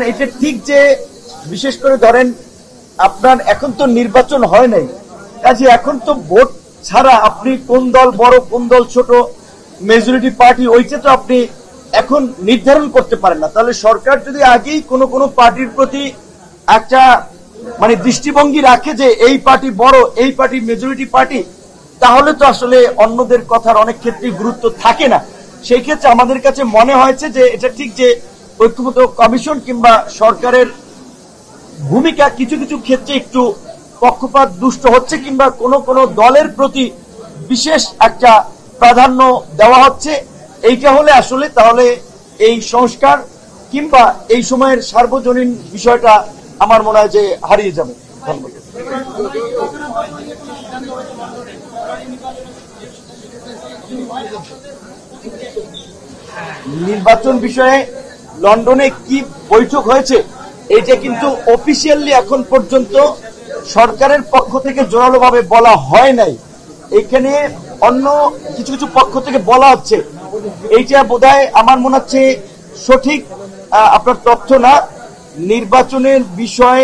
এটা ঠিক যে বিশেষ করে ধরেন আপনার এখন তো নির্বাচন হয় নাই, কাজে এখন তো ভোট ছাড়া আপনি কোন দল বড় কোন দল ছোট, মেজরিটি পার্টি ওইটা তো আপনি এখন নির্ধারণ করতে পারেন না। তাহলে সরকার যদি আগেই কোন কোন পার্টির প্রতি একটা মানে দৃষ্টিভঙ্গি রাখে যে এই পার্টি বড়, এই পার্টি মেজরিটি পার্টি, তাহলে তো আসলে অন্যদের কথার অনেক ক্ষেত্রে গুরুত্ব থাকে না। সেই ক্ষেত্রে আমাদের কাছে মনে হয়েছে যে এটা ঠিক যে ঐক্যমত্য কমিশন কিংবা সরকারের ভূমিকা কিছু কিছু ক্ষেত্রে একটু পক্ষপাত দুষ্ট হচ্ছে কিংবা কোন কোন দলের প্রতি বিশেষ একটা প্রাধান্য দেওয়া হচ্ছে। এইটা হলে আসলে তাহলে এই সংস্কার কিংবা এই সময়ের সার্বজনীন বিষয়টা আমার মনে হয় যে হারিয়ে যাবে। নির্বাচন বিষয়ে লন্ডনে কি বৈঠক হয়েছে এটা কিন্তু অফিসিয়ালি এখন পর্যন্ত সরকারের পক্ষ থেকে জোরালো ভাবে বলা হয় নাই। এখানে অন্য কিছু কিছু পক্ষ থেকে বলা হচ্ছে, এইটা বোধহয় আমার মনে হচ্ছে সঠিক আপনার তথ্য না। নির্বাচনের বিষয়ে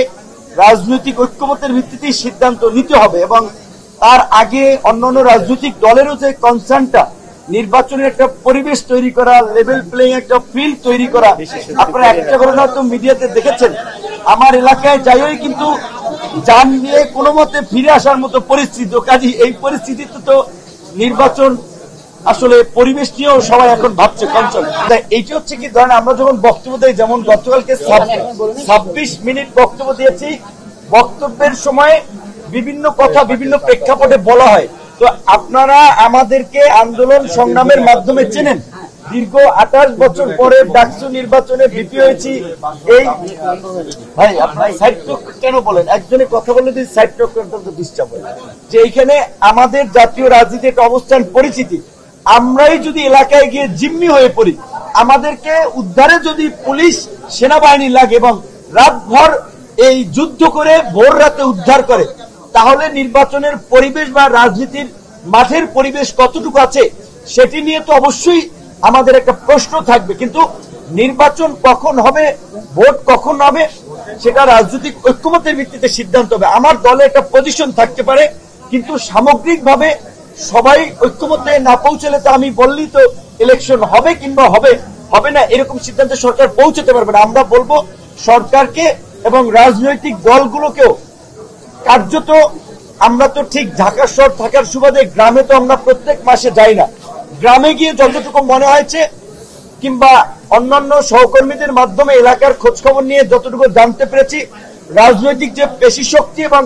রাজনৈতিক ঐক্যমত্যের ভিত্তিতেই সিদ্ধান্ত নিতে হবে এবং তার আগে অন্যান্য রাজনৈতিক দলেরও যে কনসার্নটা নির্বাচনের একটা পরিবেশ তৈরি করা, লেভেল প্লেইং একটা ফিল্ড তৈরি করা। আপনারা একটা করে হয়তো মিডিয়াতে দেখেছেন, আমার এলাকায় যাইও কিন্তু যান নিয়ে কোনো মতে ফিরে আসার মতো পরিস্থিতি। কাজে এই পরিস্থিতিতে তো নির্বাচন আসলে পরিবেশ নিয়েও সবাই এখন ভাবছে কনসার্ন। এইটা হচ্ছে কি ধরেন আমরা যখন বক্তব্য দেই, যেমন গতকালকে 26 মিনিট বক্তব্য দিয়েছি, বক্তব্যের সময় বিভিন্ন কথা বিভিন্ন প্রেক্ষাপটে বলা হয়। তো আপনারা আমাদেরকে আন্দোলন সংগ্রামের মাধ্যমে চেনেন, দীর্ঘ 28 বছর পরে ডাকসু নির্বাচনে জিতে হয়েছি। এই ভাই আপনার সাইড টক কেন বলেন, একজনের কথা বললে যদি সাইড টক ডিস্টার্ব হয়, যে এইখানে আমাদের জাতীয় রাজনীতির একটা অবস্থান পরিচিতি, আমরাই যদি এলাকায় গিয়ে জিম্মি হয়ে পড়ি, আমাদেরকে উদ্ধারে যদি পুলিশ সেনাবাহিনী লাগে এবং রাতভর এই যুদ্ধ করে ভোর রাতে উদ্ধার করে, তাহলে নির্বাচনের পরিবেশ বা রাজনীতির মাঠের পরিবেশ কতটুকু আছে সেটি নিয়ে তো অবশ্যই আমাদের একটা প্রশ্ন থাকবে। কিন্তু নির্বাচন কখন হবে, ভোট কখন হবে, সেটা রাজনৈতিক ঐক্যমত্যের ভিত্তিতে সিদ্ধান্ত হবে। আমার দলে একটা পজিশন থাকতে পারে, কিন্তু সামগ্রিকভাবে সবাই ঐক্যমত্যে না পৌঁছলে তো আমি বললি তো ইলেকশন হবে কিংবা হবে না এরকম সিদ্ধান্তে সরকার পৌঁছতে পারবে না। আমরা বলবো সরকারকে এবং রাজনৈতিক দলগুলোকেও কার্যত, আমরা তো ঠিক ঢাকা শহর থাকার সুবাদে গ্রামে তো আমরা প্রত্যেক মাসে যাই না, গ্রামে গিয়ে যতটুকু মনে হয়েছে কিংবা অন্যান্য সহকর্মীদের মাধ্যমে এলাকার খোঁজখবর নিয়ে যতটুকু জানতে পেরেছি, রাজনৈতিক যে পেশি শক্তি এবং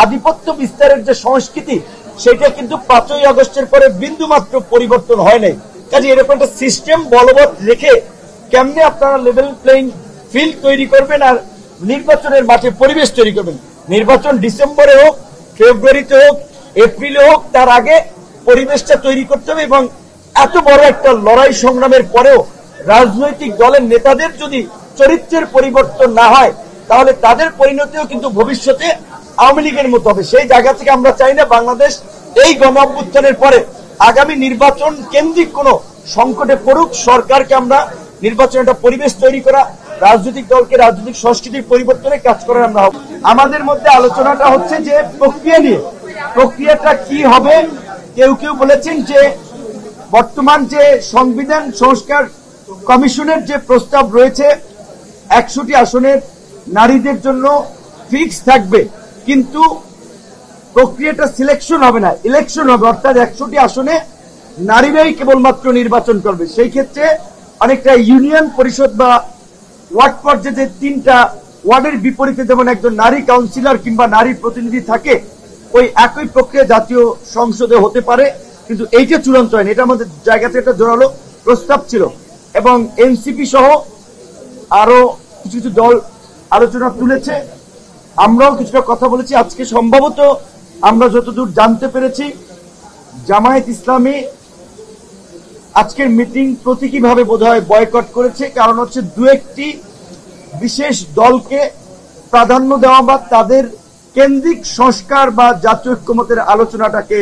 আধিপত্য বিস্তারের যে সংস্কৃতি, সেটা কিন্তু 5ই আগস্টের পরে বিন্দুমাত্র পরিবর্তন হয় নাই। কাজে এরকম একটা সিস্টেম বলবৎ রেখে কেমনে আপনারা লেভেল প্লেইং ফিল্ড তৈরি করবেন আর নির্বাচনের মাঠে পরিবেশ তৈরি করবেন। নির্বাচন ডিসেম্বরে হোক, ফেব্রুয়ারিতে হোক, এপ্রিলে হোক, তার আগে পরিবেশটা তৈরি করতে হবে। এবং এত বড় একটা লড়াই সংগ্রামের পরেও রাজনৈতিক দলের নেতাদের যদি চরিত্রের পরিবর্তন না হয়, তাহলে তাদের পরিণতিও কিন্তু ভবিষ্যতে আওয়ামী লীগের মতো হবে। সেই জায়গা থেকে আমরা চাই না বাংলাদেশ এই গণ অভ্যুত্থানের পরে আগামী নির্বাচন কেন্দ্রিক কোন সংকটে পড়ুক। সরকারকে আমরা নির্বাচন একটা পরিবেশ তৈরি করা, রাজনৈতিক দলকে রাজনৈতিক সংস্কৃতির পরিবর্তনে কাজ করার আমরা হবে। আমাদের মধ্যে আলোচনাটা হচ্ছে যে প্রক্রিয়া নিয়ে, প্রক্রিয়াটা কি হবে। কেউ কেউ বলেছেন যে বর্তমান যে সংবিধান সংস্কার কমিশনের যে প্রস্তাব রয়েছে 100টি আসনের নারীদের জন্য ফিক্স থাকবে, কিন্তু প্রক্রিয়াটা সিলেকশন হবে না, ইলেকশন হবে। অর্থাৎ 100টি আসনে নারীরাই কেবলমাত্র নির্বাচন করবে। সেই ক্ষেত্রে অনেকটা ইউনিয়ন পরিষদ বা ওয়ার্ড পর্যায়ে যে 3টা ওয়ার্ডের বিপরীতে যেমন একজন নারী কাউন্সিলর কিংবা নারী প্রতিনিধি থাকে, ওই একই প্রক্রিয়া জাতীয় সংসদে হতে পারে, কিন্তু এইটা চূড়ান্ত হয়নি। এটা আমাদের জায়গাতে একটা জোরালো প্রস্তাব ছিল এবং এনসিপি সহ আরো কিছু কিছু দল আলোচনা তুলেছে, আমরাও কিছুটা কথা বলেছি। আজকে সম্ভবত আমরা যতদূর জানতে পেরেছি, জামায়াত ইসলামী আজকের মিটিং প্রতীকীভাবে বোধহয় বয়কট করেছে। কারণ হচ্ছে 2-1টি বিশেষ দলকে প্রাধান্য দেওয়া বা তাদের কেন্দ্রিক সংস্কার বা জাতীয় ঐক্যমতের আলোচনাটাকে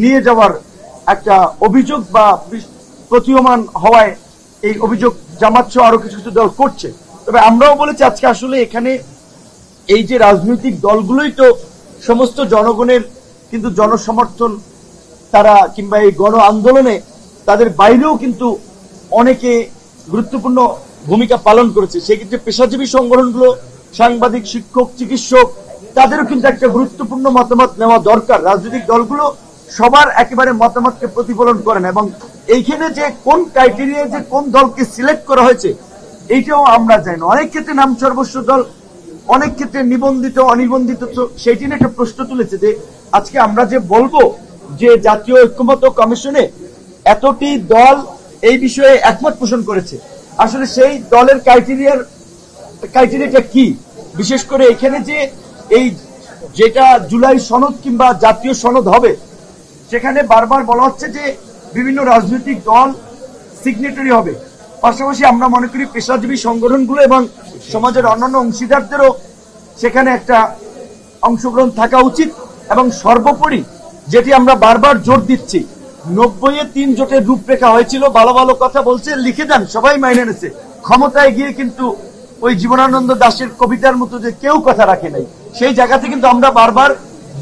নিয়ে যাওয়ার একটা অভিযোগ বা প্রতীয়মান হওয়ায় এই অভিযোগ জামাত সহ আরো কিছু কিছু দল করছে। তবে আমরাও বলেছি আজকে আসলে এখানে এই যে রাজনৈতিক দলগুলোই তো সমস্ত জনগণের কিন্তু জনসমর্থন তারা কিংবা এই গণ আন্দোলনে তাদের বাইরেও কিন্তু অনেকে গুরুত্বপূর্ণ ভূমিকা পালন করেছে। সেক্ষেত্রে পেশাজীবী সংগঠনগুলো, সাংবাদিক, শিক্ষক, চিকিৎসক, তাদেরও কিন্তু একটা গুরুত্বপূর্ণ মতামত নেওয়া দরকার। রাজনৈতিক দলগুলো সবার একেবারে মতামতকে প্রতিফলন করে না, এবং এইখানে যে কোন ক্রাইটেরিয়া যে কোন দলকে সিলেক্ট করা হয়েছে এইটাও আমরা জানি না। অনেক ক্ষেত্রে নাম সর্বস্ব দল, অনেক ক্ষেত্রে নিবন্ধিত অনিবন্ধিত, সেইটি নিয়ে একটা প্রশ্ন তুলেছে যে আজকে আমরা যে বলবো যে জাতীয় ঐক্যমত্য কমিশনে এতটি দল এই বিষয়ে একমত পোষণ করেছে, আসলে সেই দলের ক্রাইটেরিয়াটা কি? বিশেষ করে এখানে যে এই যেটা জুলাই সনদ কিংবা জাতীয় সনদ হবে, সেখানে বারবার বলা হচ্ছে যে বিভিন্ন রাজনৈতিক দল সিগনেটারি হবে। পাশাপাশি আমরা মনে করি পেশাজীবী সংগঠনগুলো এবং সমাজের অন্যান্য অংশীদারদেরও সেখানে একটা অংশগ্রহণ থাকা উচিত। এবং সর্বোপরি যেটি আমরা বারবার জোর দিচ্ছি, 90-এ 3 জোটের রূপরেখা হয়েছিল, ভালো ভালো কথা বলছে, লিখে দেন, সবাই মাইনে নিয়েছে। ক্ষমতায় গিয়ে কিন্তু ওই জীবনানন্দ দাশের কবিতার মতো যে কেউ কথা রাখে নাই, সেই জায়গাতে কিন্তু আমরা বারবার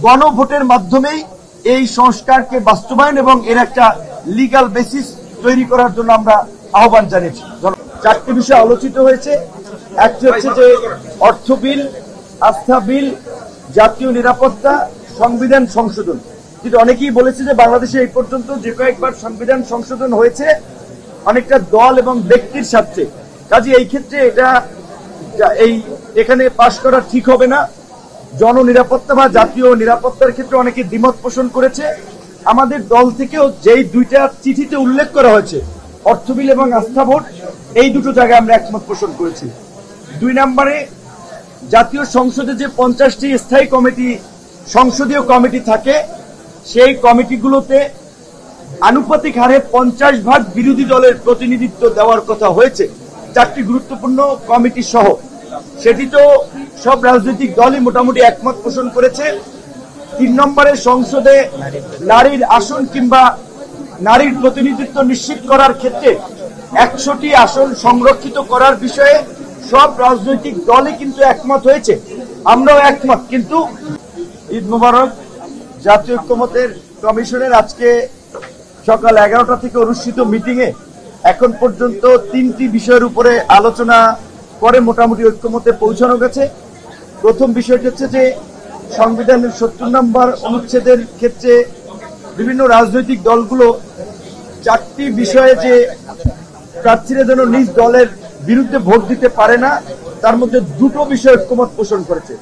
গণভোটের মাধ্যমেই এই সংস্কারকে বাস্তবায়ন এবং এর একটা লিগ্যাল বেসিস তৈরি করার জন্য আমরা আহ্বান জানিয়েছি। 4টি বিষয় আলোচিত হয়েছে। একটি হচ্ছে যে অর্থ বিল, আস্থা বিল, জাতীয় নিরাপত্তা, সংবিধান সংশোধন। কিন্তু অনেকেই বলেছে যে বাংলাদেশে এই পর্যন্ত যে কয়েকবার সংবিধান সংশোধন হয়েছে অনেকটা দল এবং ব্যক্তির স্বার্থে, কাজে এই ক্ষেত্রে এখানে পাশ করা ঠিক হবে না। জননিরাপত্তা বা জাতীয় নিরাপত্তার ক্ষেত্রে অনেকে দ্বিমত পোষণ করেছে। আমাদের দল থেকেও যেই 2টা চিঠিতে উল্লেখ করা হয়েছে, অর্থ বিল এবং আস্থা ভোট, এই দুটো জায়গায় আমরা একমত পোষণ করেছি। 2 নম্বরে জাতীয় সংসদে যে 50টি স্থায়ী কমিটি, সংসদীয় কমিটি থাকে, সেই কমিটিগুলোতে আনুপাতিক হারে 50% বিরোধী দলের প্রতিনিধিত্ব দেওয়ার কথা হয়েছে 4টি গুরুত্বপূর্ণ কমিটি সহ। সেটি তো সব রাজনৈতিক দলই মোটামুটি একমত পোষণ করেছে। 3 নম্বরে সংসদে নারীর আসন কিংবা নারীর প্রতিনিধিত্ব নিশ্চিত করার ক্ষেত্রে 100টি আসন সংরক্ষিত করার বিষয়ে সব রাজনৈতিক দলই কিন্তু একমত হয়েছে, আমরাও একমত। কিন্তু ঈদ মোবারক। জাতীয় ঐক্যমত্যের কমিশনের আজকে সকাল 11টা থেকে অনুষ্ঠিত মিটিংয়ে এখন পর্যন্ত 3টি বিষয়ের উপরে আলোচনা করে মোটামুটি ঐক্যমত্যে পৌঁছানো গেছে। প্রথম বিষয়টি হচ্ছে যে সংবিধানের 70 নম্বর অনুচ্ছেদের ক্ষেত্রে বিভিন্ন রাজনৈতিক দলগুলো 4টি বিষয়ে যে প্রার্থীরা যেন নিজ দলের বিরুদ্ধে ভোট দিতে পারে না, তার মধ্যে 2টো বিষয় ঐক্যমত পোষণ করেছে।